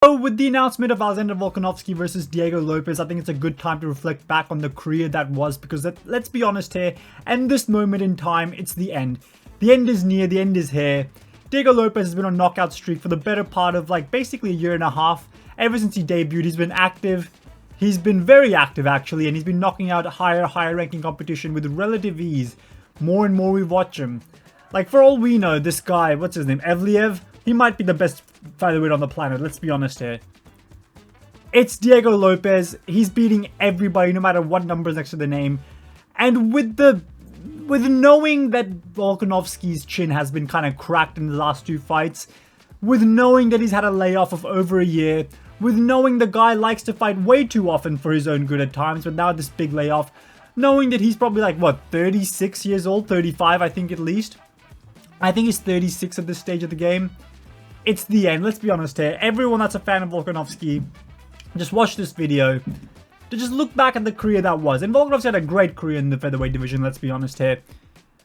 So with the announcement of Alexander Volkanovski versus Diego Lopes, I think it's a good time to reflect back on the career that was, because let's be honest here, and this moment in time, it's the end. The end is near, the end is here. Diego Lopes has been on a knockout streak for the better part of like basically a year and a half. Ever since he debuted, he's been active. He's been very active actually, and he's been knocking out higher ranking competition with relative ease. More and more we watch him. Like for all we know, this guy, what's his name, Evliev, he might be the best featherweight on the planet, let's be honest here. It's Diego Lopes. He's beating everybody no matter what numbers next to the name. And with knowing that Volkanovski's chin has been kind of cracked in the last two fights, with knowing that he's had a layoff of over a year, with knowing the guy likes to fight way too often for his own good at times, but now this big layoff, knowing that he's probably like, what, 36 years old, 35 I think at least. I think he's 36 at this stage of the game. It's the end, let's be honest here. Everyone that's a fan of Volkanovski, just watch this video to just look back at the career that was. And Volkanovski had a great career in the featherweight division, let's be honest here.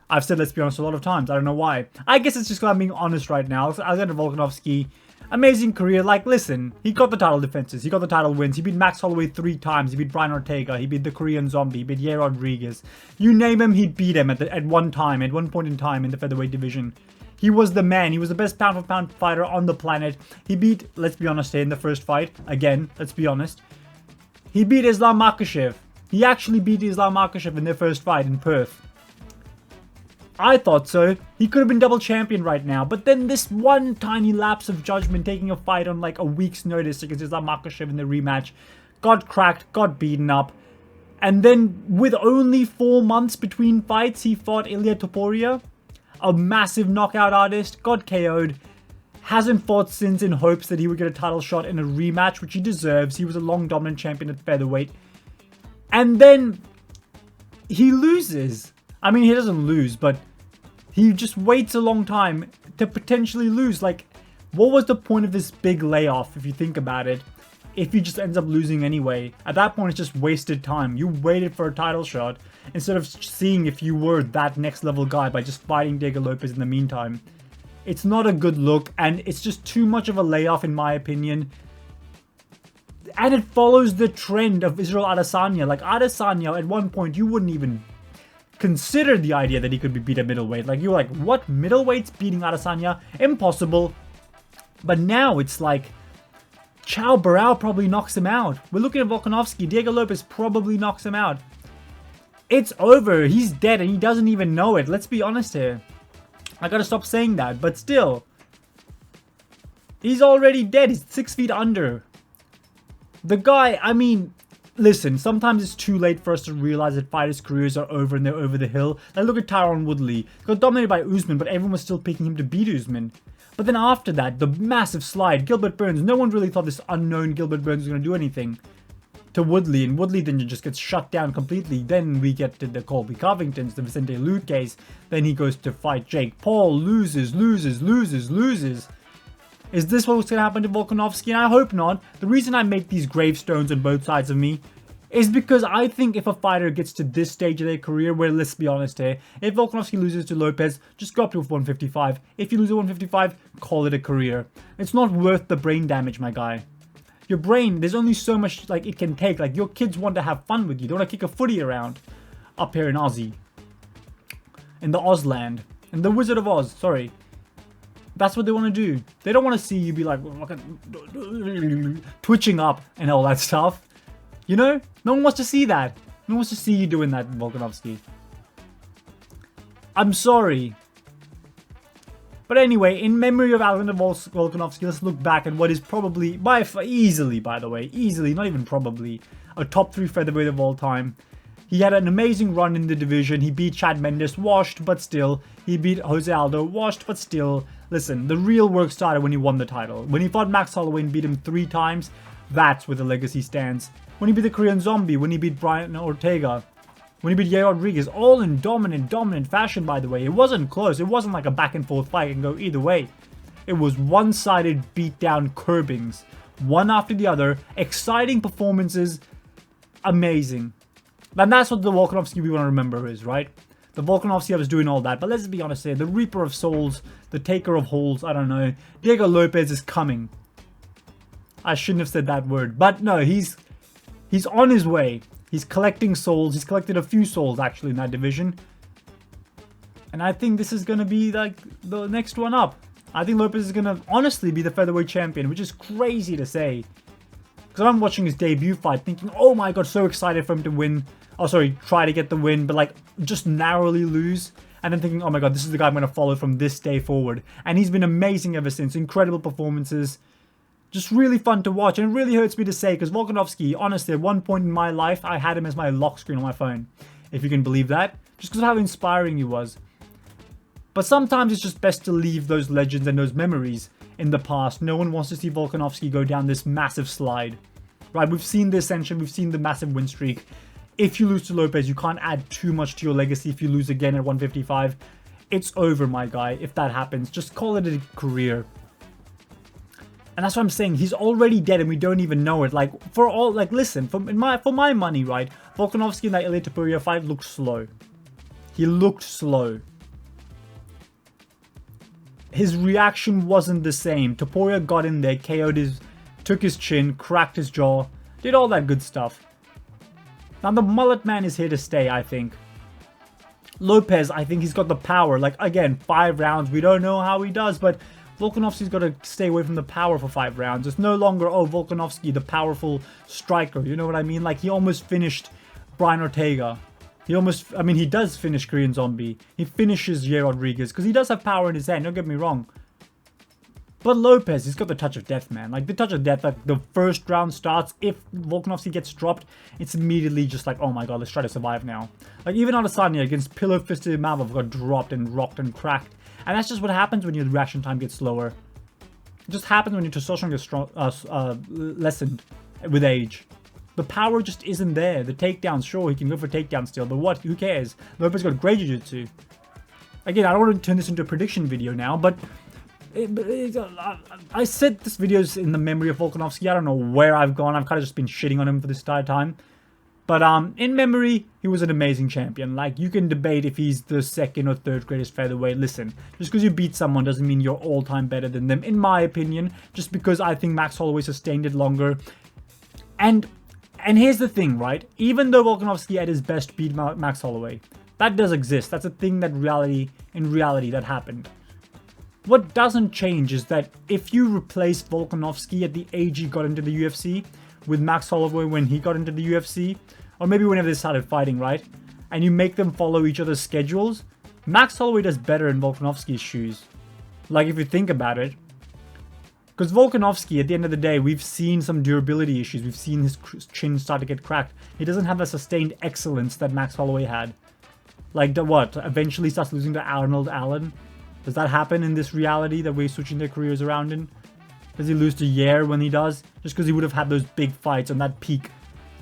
I've said let's be honest a lot of times, I don't know why. I guess it's just because I'm being honest right now. Alexander Volkanovski, amazing career. Like, listen, he got the title defenses, he got the title wins, he beat Max Holloway 3 times, he beat Brian Ortega, he beat the Korean Zombie, he beat Yair Rodriguez. You name him, he beat him at one point in time in the featherweight division. He was the man. He was the best pound-for-pound fighter on the planet. He beat, let's be honest here, in the first fight. Again, let's be honest. He beat Islam Makhachev. He actually beat Islam Makhachev in their first fight in Perth. I thought so. He could have been double champion right now. But then this one tiny lapse of judgment, taking a fight on like a week's notice against Islam Makhachev in the rematch, got cracked, got beaten up. And then with only 4 months between fights, he fought Ilia Topuria, a massive knockout artist, got KO'd, hasn't fought since in hopes that he would get a title shot in a rematch, which he deserves. He was a long dominant champion at featherweight. And then he loses. I mean, he doesn't lose, but he just waits a long time to potentially lose. Like, what was the point of this big layoff, if you think about it, if he just ends up losing anyway? At that point, it's just wasted time. You waited for a title shot instead of seeing if you were that next level guy by just fighting Diego Lopes in the meantime. It's not a good look, and it's just too much of a layoff in my opinion. And it follows the trend of Israel Adesanya. Like, Adesanya, at one point, you wouldn't even consider the idea that he could be beat at middleweight. Like, you were like, what? Middleweight's beating Adesanya? Impossible. But now it's like, Chao Barao probably knocks him out. We're looking at Volkanovski. Diego Lopes probably knocks him out. It's over. He's dead and he doesn't even know it. Let's be honest here. I gotta stop saying that, but still. He's already dead. He's 6 feet under. The guy, I mean, listen, sometimes it's too late for us to realize that fighters' careers are over and they're over the hill. Like, look at Tyron Woodley. He got dominated by Usman, but everyone was still picking him to beat Usman. But then after that, the massive slide, Gilbert Burns, no one really thought this unknown Gilbert Burns was going to do anything to Woodley, and Woodley then just gets shut down completely. Then we get to the Colby Covingtons, the Vicente Luque. Then he goes to fight Jake Paul, loses. Is this what's going to happen to Volkanovski? And I hope not. The reason I make these gravestones on both sides of me is because I think if a fighter gets to this stage of their career, where, let's be honest here, if Volkanovski loses to Lopes, just go up to 155. If you lose at 155, call it a career. It's not worth the brain damage, my guy. Your brain, there's only so much like it can take. Like, your kids want to have fun with you. They want to kick a footy around up here in Aussie. In the Ozland. In the Wizard of Oz, sorry. That's what they want to do. They don't want to see you be like twitching up and all that stuff. You know? No one wants to see that. No one wants to see you doing that, Volkanovski. I'm sorry. But anyway, in memory of Alexander Volkanovski, let's look back at what is probably, easily, by the way, easily, not even probably, a top 3 featherweight of all time. He had an amazing run in the division. He beat Chad Mendes, washed, but still. He beat Jose Aldo, washed, but still. Listen, the real work started when he won the title. When he fought Max Holloway and beat him 3 times, that's where the legacy stands. When he beat the Korean Zombie, when he beat Brian Ortega, when he beat Yair Rodriguez, all in dominant fashion, by the way. It wasn't close. It wasn't like a back and forth fight and go either way. It was one-sided beatdown curbings. One after the other. Exciting performances. Amazing. And that's what the Volkanovski we want to remember is, right? The Volkanovski was doing all that. But let's be honest here. The Reaper of Souls, the Taker of Holes, I don't know. Diego Lopes is coming. I shouldn't have said that word. But no, he's on his way. He's collecting souls. He's collected a few souls, actually, in that division. And I think this is going to be, like, the next one up. I think Lopez is going to, honestly, be the featherweight champion, which is crazy to say. Because I'm watching his debut fight thinking, oh my god, so excited for him to win. Oh, sorry, try to get the win, but, like, just narrowly lose. And then thinking, oh my god, this is the guy I'm going to follow from this day forward. And he's been amazing ever since. Incredible performances. Just really fun to watch. And it really hurts me to say, because Volkanovski, honestly, at one point in my life, I had him as my lock screen on my phone. If you can believe that. Just because of how inspiring he was. But sometimes it's just best to leave those legends and those memories in the past. No one wants to see Volkanovski go down this massive slide. Right, we've seen the ascension, we've seen the massive win streak. If you lose to Lopez, you can't add too much to your legacy if you lose again at 155. It's over, my guy, if that happens. Just call it a career. And that's what I'm saying. He's already dead and we don't even know it. Like, listen, for my money, right? Volkanovski in that Ilia Topuria fight looked slow. He looked slow. His reaction wasn't the same. Topuria got in there, KO'd took his chin, cracked his jaw, did all that good stuff. Now, the mullet man is here to stay, I think. Lopez, I think he's got the power. Like, again, 5 rounds. We don't know how he does, but Volkanovski's got to stay away from the power for 5 rounds. It's no longer, oh, Volkanovski, the powerful striker. You know what I mean? Like, he almost finished Brian Ortega. He almost, I mean, he does finish Korean Zombie. He finishes Yair Rodriguez, because he does have power in his hand, don't get me wrong. But Lopez, he's got the touch of death, man. Like, the touch of death, like, the first round starts, if Volkanovski gets dropped, it's immediately just like, oh my god, let's try to survive now. Like, even Adesanya against pillow-fisted Mavov got dropped and rocked and cracked. And that's just what happens when your reaction time gets slower. It just happens when your testosterone gets lessened with age. The power just isn't there. The takedowns, sure, he can go for takedowns still, but what? Who cares? Lopez got great jiu-jitsu. Again, I don't want to turn this into a prediction video now, but I said this video's in the memory of Volkanovski. I don't know where I've gone. I've kind of just been shitting on him for this entire time. But in memory, he was an amazing champion. Like, you can debate if he's the 2nd or 3rd greatest featherweight. Listen, just because you beat someone doesn't mean you're all-time better than them, in my opinion. Just because I think Max Holloway sustained it longer. And here's the thing, right? Even though Volkanovski at his best beat Max Holloway, that does exist. That's a thing that in reality that happened. What doesn't change is that if you replace Volkanovski at the age he got into the UFC with Max Holloway when he got into the UFC, or maybe whenever they started fighting, right? And you make them follow each other's schedules, Max Holloway does better in Volkanovski's shoes. Like, if you think about it. Because Volkanovski, at the end of the day, we've seen some durability issues. We've seen his chin start to get cracked. He doesn't have a sustained excellence that Max Holloway had. Like, what? Eventually starts losing to Arnold Allen? Does that happen in this reality that we're switching their careers around in? Does he lose to Yair when he does? Just because he would have had those big fights on that peak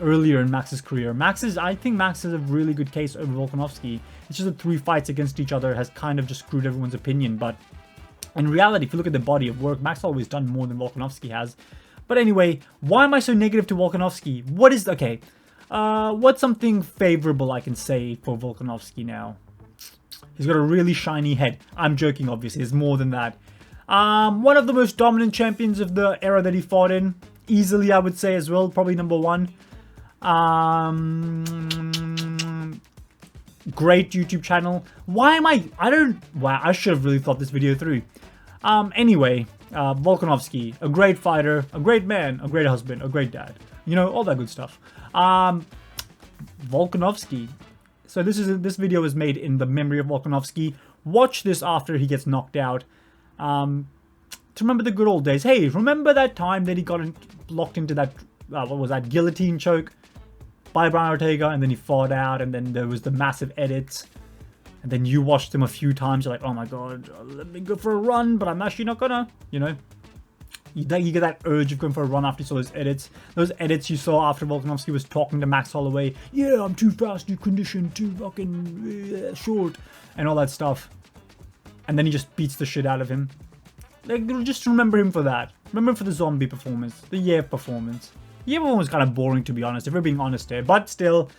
earlier in Max's career. I think Max is a really good case over Volkanovski. It's just the 3 fights against each other has kind of just screwed everyone's opinion. But in reality, if you look at the body of work, Max always done more than Volkanovski has. But anyway, why am I so negative to Volkanovski? What's something favorable I can say for Volkanovski now? He's got a really shiny head. I'm joking, obviously. There's more than that. One of the most dominant champions of the era that he fought in. Easily, I would say as well. Probably number 1. Great YouTube channel. Wow, I should have really thought this video through. Anyway, Volkanovski. A great fighter. A great man. A great husband. A great dad. You know, all that good stuff. Volkanovski. So this video is made in the memory of Volkanovski. Watch this after he gets knocked out. To remember the good old days. Hey, remember that time that he got locked into that, what was that, guillotine choke by Brian Ortega, and then he fought out, and then there was the massive edits. And then you watched him a few times, you're like, oh my god, let me go for a run, but I'm actually not gonna, you know. You get that urge of going for a run after you saw those edits. Those edits you saw after Volkanovski was talking to Max Holloway. Yeah, I'm too fast, too conditioned, too fucking short. And all that stuff. And then he just beats the shit out of him. Like, just remember him for that. Remember him for the zombie performance. The Yair performance. The Yair performance was kind of boring, to be honest, if we're being honest here. But still,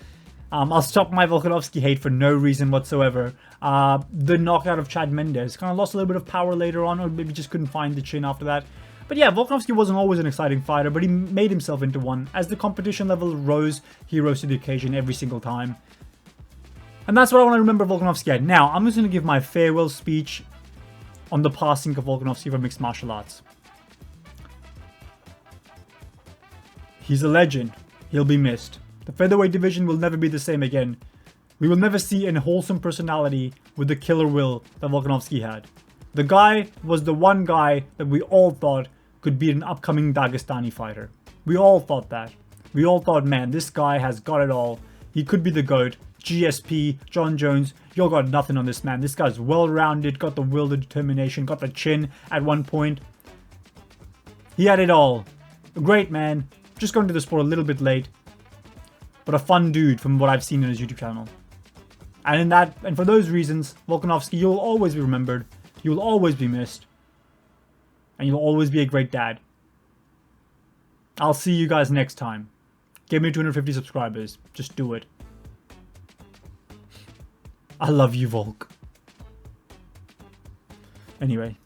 I'll stop my Volkanovski hate for no reason whatsoever. The knockout of Chad Mendes. Kind of lost a little bit of power later on, or maybe just couldn't find the chin after that. But yeah, Volkanovski wasn't always an exciting fighter, but he made himself into one. As the competition level rose, he rose to the occasion every single time. And that's what I want to remember Volkanovski at. Now, I'm just going to give my farewell speech on the passing of Volkanovski for mixed martial arts. He's a legend. He'll be missed. The featherweight division will never be the same again. We will never see a wholesome personality with the killer will that Volkanovski had. The guy was the one guy that we all thought could beat an upcoming Dagestani fighter. We all thought that. We all thought, man, this guy has got it all. He could be the GOAT. GSP, John Jones, you got nothing on this man. This guy's well-rounded, got the will, the determination, got the chin at one point. He had it all. A great man. Just going to the sport a little bit late. But a fun dude from what I've seen on his YouTube channel. And for those reasons, Volkanovski, you'll always be remembered. You will always be missed. And you'll always be a great dad. I'll see you guys next time. Give me 250 subscribers. Just do it. I love you, Volk. Anyway.